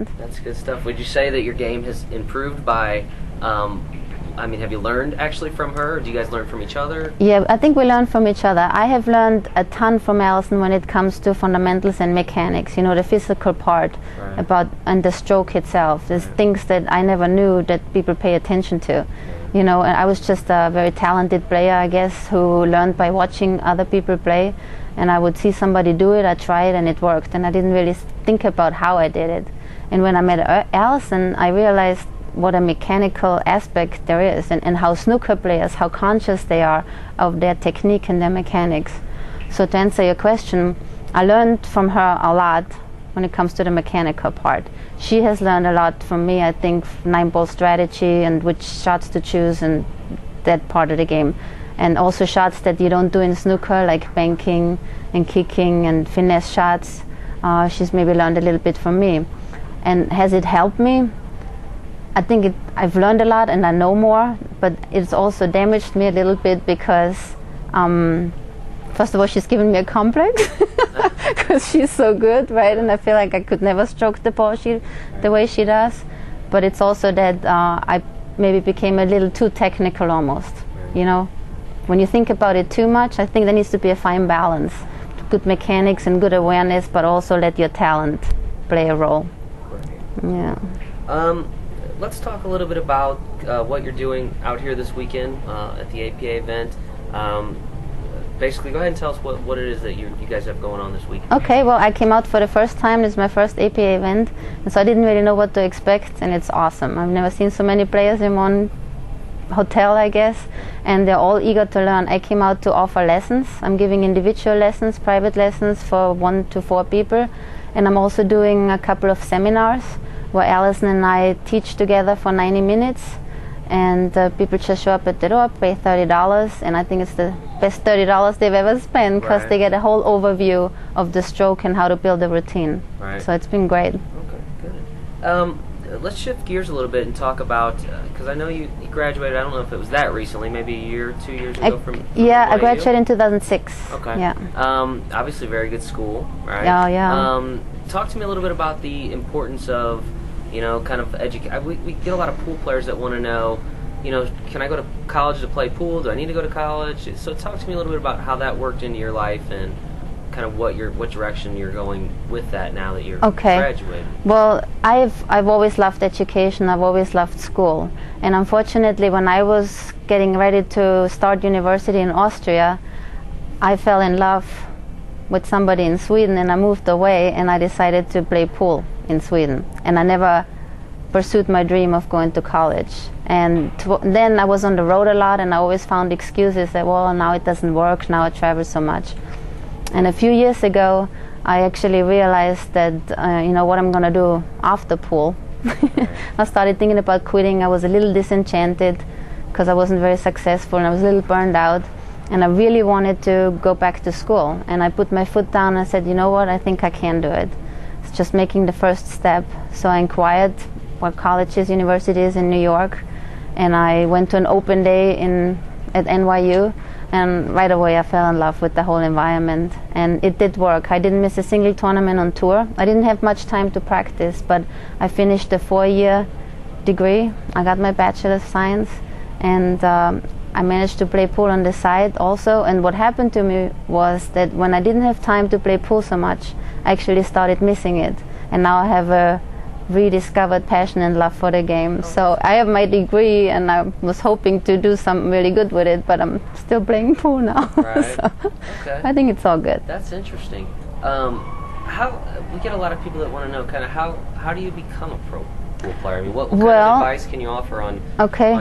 important. That's good stuff. Would you say that your game has improved by, have you learned actually from her, or do you guys learn from each other? Yeah, I think we learn from each other. I have learned a ton from Allison when it comes to fundamentals and mechanics, the physical part and the stroke itself. There's things that I never knew that people pay attention to. And I was just a very talented player, I guess, who learned by watching other people play. And I would see somebody do it, I try it, and it worked. And I didn't really think about how I did it. And when I met Allison, I realized what a mechanical aspect there is, and how snooker players, how conscious they are of their technique and their mechanics. So to answer your question, I learned from her a lot when it comes to the mechanical part. She has learned a lot from me, I think, 9-ball strategy and which shots to choose and that part of the game. And also shots that you don't do in snooker, like banking and kicking and finesse shots. She's maybe learned a little bit from me. And has it helped me? I think I've learned a lot and I know more, but it's also damaged me a little bit because, first of all, she's given me a complex because she's so good, right? And I feel like I could never stroke the ball the way she does. But it's also that I maybe became a little too technical almost, When you think about it too much, I think there needs to be a fine balance. Good mechanics and good awareness, but also let your talent play a role. Yeah. Let's talk a little bit about what you're doing out here this weekend at the APA event. Basically, go ahead and tell us what it is that you guys have going on this weekend. Okay, well, I came out for the first time. This is my first APA event, and so I didn't really know what to expect, and it's awesome. I've never seen so many players in one hotel, I guess, and they're all eager to learn. I came out to offer lessons. I'm giving individual lessons, private lessons for 1 to 4 people, and I'm also doing a couple of seminars where Allison and I teach together for 90 minutes, and people just show up at the door, pay $30, and I think it's the best $30 they've ever spent because they get a whole overview of the stroke and how to build a routine. So it's been great. Okay, good. Let's shift gears a little bit and talk about, because I know you graduated, I don't know if it was that recently, maybe a year, 2 years ago from Yeah, I graduated in 2006. Okay. Yeah. Obviously very good school, right? Yeah. Talk to me a little bit about the importance of, kind of we get a lot of pool players that want to know, can I go to college to play pool? Do I need to go to college? So talk to me a little bit about how that worked into your life and kind of what direction you're going with that now that you're graduating. Well, I've always loved education. I've always loved school, and unfortunately, when I was getting ready to start university in Austria, I fell in love with somebody in Sweden, and I moved away, and I decided to play pool in Sweden, and I never pursued my dream of going to college. And then I was on the road a lot, and I always found excuses that, well, now it doesn't work, now I travel so much. And a few years ago, I actually realized that, what I'm going to do after pool. I started thinking about quitting. I was a little disenchanted because I wasn't very successful, and I was a little burned out. And I really wanted to go back to school. And I put my foot down and I said, you know what, I think I can do it. It's just making the first step. So I inquired what colleges, universities in New York. And I went to an open day at NYU. And right away I fell in love with the whole environment, and it did work. I didn't miss a single tournament on tour. I didn't have much time to practice, but I finished a 4-year degree. I got my Bachelor of Science, and I managed to play pool on the side also. And what happened to me was that when I didn't have time to play pool so much, I actually started missing it, and now I have a rediscovered passion and love for the game. So I have my degree, and I was hoping to do something really good with it, but I'm still playing pool now. So I think it's all good. That's interesting. How we get a lot of people that want to know kind of how do you become a pro pool player? I mean, what kind of advice can you offer on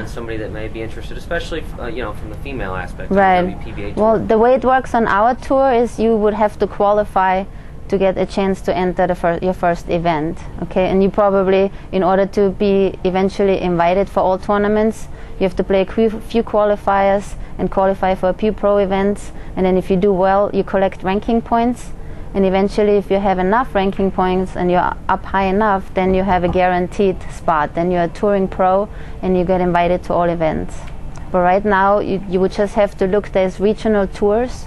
somebody that may be interested, especially from the female aspect of the WPBA tour? Well, the way it works on our tour is you would have to qualify to get a chance to enter your first event, okay? And you probably, in order to be eventually invited for all tournaments, you have to play a few qualifiers and qualify for a few pro events, and then if you do well, you collect ranking points, and eventually if you have enough ranking points and you're up high enough, then you have a guaranteed spot. Then you're a touring pro and you get invited to all events. But right now, you would just have to look, there's regional tours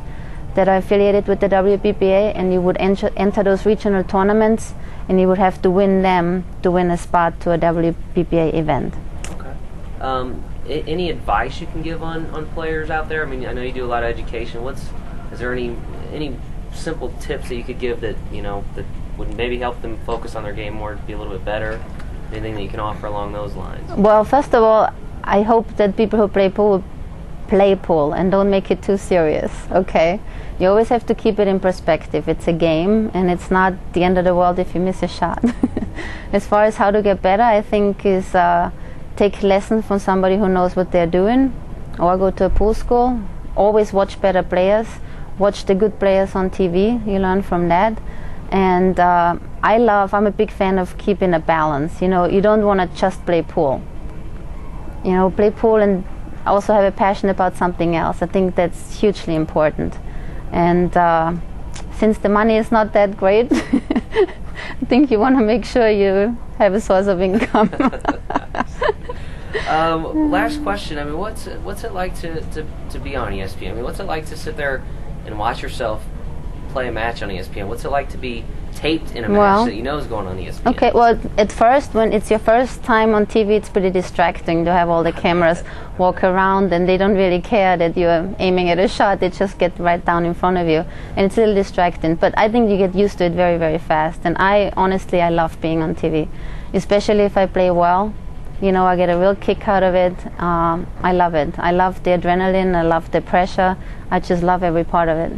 that are affiliated with the WPPA, and you would enter those regional tournaments, and you would have to win them to win a spot to a WPPA event. Okay. Any advice you can give on players out there? I mean, I know you do a lot of education. Is there any simple tips that you could give that that would maybe help them focus on their game more, be a little bit better? Anything that you can offer along those lines? Well, first of all, I hope that people who play pool play pool and don't make it too serious. Okay, you always have to keep it in perspective. It's a game, and it's not the end of the world if you miss a shot. As far as how to get better, I think is take lessons from somebody who knows what they're doing, or go to a pool school. Always watch better players. Watch the good players on TV. You learn from that. And I'm a big fan of keeping a balance. You don't want to just play pool. Play pool and also have a passion about something else. I think that's hugely important. And since the money is not that great, I think you want to make sure you have a source of income. Last question. I mean, what's it like to be on ESPN? I mean, what's it like to sit there and watch yourself play a match on ESPN? What's it like to be taped in a match that you know is going on ESPN? Okay, well, at first, when it's your first time on TV, it's pretty distracting to have all the cameras walk around, and they don't really care that you're aiming at a shot. They just get right down in front of you, and it's a little distracting. But I think you get used to it very, very fast. And I love being on TV, especially if I play well. I get a real kick out of it. I love it. I love the adrenaline. I love the pressure. I just love every part of it.